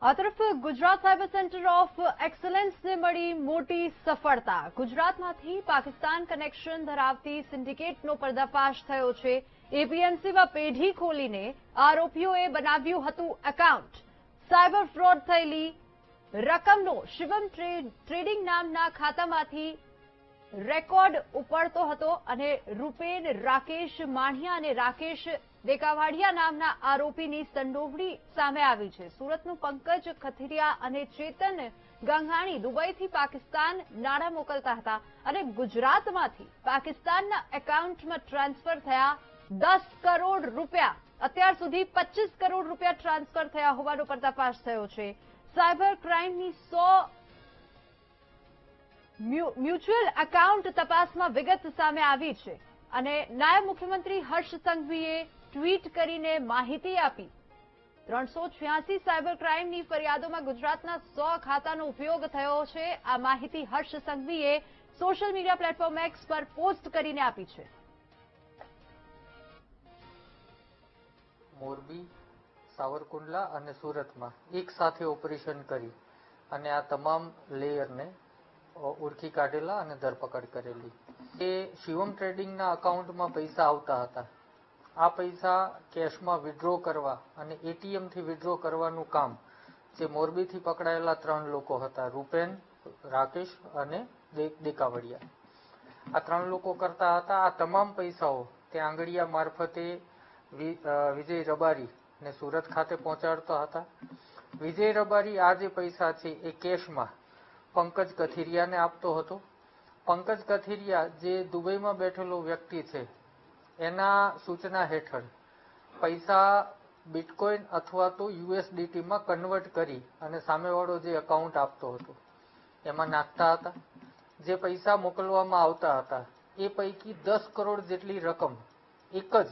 આ તરફ Gujarat cyber centre of એક્સલન્સને મળી મોટી સફળતા। ગુજરાતમાંથી પાકિસ્તાન કનેક્શન ધરાવતી સિન્ડિકેટનો પર્દાફાશ થયો છે। એપીએમસીમાં પેઢી ખોલીને આરોપીઓએ બનાવ્યું હતું એકાઉન્ટ। સાયબર ફ્રોડ થયેલી રકમનો શિવમ ટ્રેડિંગ નામના ખાતામાંથી રેકોર્ડ ઉપડતો હતો અને રૂપેન રાકેશ માણિયા અને રાકેશ દેકાવાડિયા નામના આરોપીની સંડોવણી સામે આવી છે। સુરતનું પંકજ કથિરિયા અને ચેતન ગંગાણી દુબઈથી પાકિસ્તાન નાણાં મોકલતા હતા અને ગુજરાતમાંથી પાકિસ્તાનના એકાઉન્ટમાં ટ્રાન્સફર થયા 10 કરોડ રૂપિયા। અત્યાર સુધી 25 કરોડ રૂપિયા ટ્રાન્સફર થયા હોવાનો પર્દાફાશ થયો છે। સાયબર ક્રાઇમની 100 મ્યુચ્યુઅલ એકાઉન્ટ તપાસમાં વિગત સામે આવી છે અને નાયબ મુખ્યમંત્રી હર્ષ સંઘવીએ ટ્વીટ કરીને માહિતી આપી। 386 સાયબર ક્રાઇમની ફરિયાદોમાં ગુજરાતના 100 ખાતાનો ઉપયોગ થયો છે। આ માહિતી હર્ષ સંઘવીએ સોશિયલ મીડિયા પ્લેટફોર્મ એક્સ પર પોસ્ટ કરીને આપી છે। મોરબી, સાવરકુંડલા અને સુરતમાં એક સાથે ઓપરેશન કરી અને આ તમામ લેયરને ઓળખી કાઢેલા અને ધરપકડ કરેલી। એ શિવમ ટ્રેડિંગના અકાઉન્ટમાં પૈસા આવતા હતા। આ પૈસા કેશમાં વિડ્રો કરવા અને એટીએમથી વિડ્રો કરવાનું કામ જે મોરબીથી પકડાયેલા 3 લોકો હતા, રૂપેન, રાકેશ અને દેકાવડિયા, આ 3 લોકો કરતા હતા। આ તમામ પૈસાઓ તે આંગળીયા મારફતે વિજય રબારી ને સુરત ખાતે પહોંચાડતા હતા। વિજય રબારી આ જે પૈસા છે એ કેશમાં પંકજ કથિરિયાને આપતો હતો। પંકજ કથિરિયા જે દુબઈમાં બેઠેલો વ્યક્તિ છે એના સૂચના હેઠળ પૈસા બિટકોઇન અથવા તો યુએસડીટીમાં કન્વર્ટ કરી અને સામેવાળો જે એકાઉન્ટ આપતો હતો એમાં નાખતા હતા। જે પૈસા મોકલવામાં આવતા હતા એ પૈકી 10 કરોડ જેટલી રકમ એક જ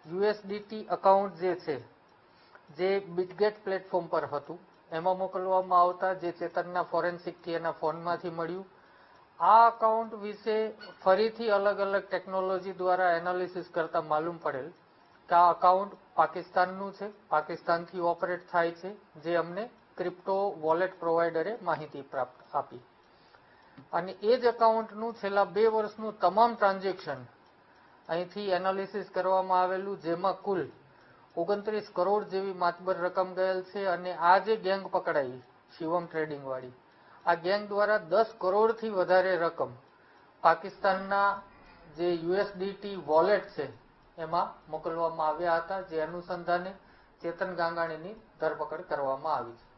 યુએસડીટી અકાઉન્ટ જે છે જે બિટગેટ પ્લેટફોર્મ પર હતું એમાં મોકલવામાં આવતા, જે ચેતનના ફોરેન્સિકથી એના ફોનમાંથી મળ્યું। આ અકાઉન્ટ વિશે ફરીથી અલગ અલગ ટેકનોલોજી દ્વારા એનાલિસિસ કરતા માલુમ પડેલ કે આ અકાઉન્ટ પાકિસ્તાનનું છે, પાકિસ્તાનથી ઓપરેટ થાય છે, જે અમને ક્રિપ્ટો વોલેટ પ્રોવાઈડરે માહિતી પ્રાપ્ત આપી। અને એ જ અકાઉન્ટનું છેલ્લા 2 વર્ષનું તમામ ટ્રાન્ઝેક્શન અહીંથી એનાલિસિસ કરવામાં આવેલું, જેમાં કુલ 29 કરોડ જેવી માતબર રકમ ગયેલ છે। અને આ જે ગેંગ પકડાઈ શિવમ ટ્રેડિંગ વાળી, આ ગેંગ દ્વારા 10 કરોડથી વધારે રકમ પાકિસ્તાનના જે યુએસડીટી વોલેટ છે એમાં મોકલવામાં આવ્યા હતા, જે અનુસંધાને ચેતન ગાંગાણીની ધરપકડ કરવામાં આવી છે।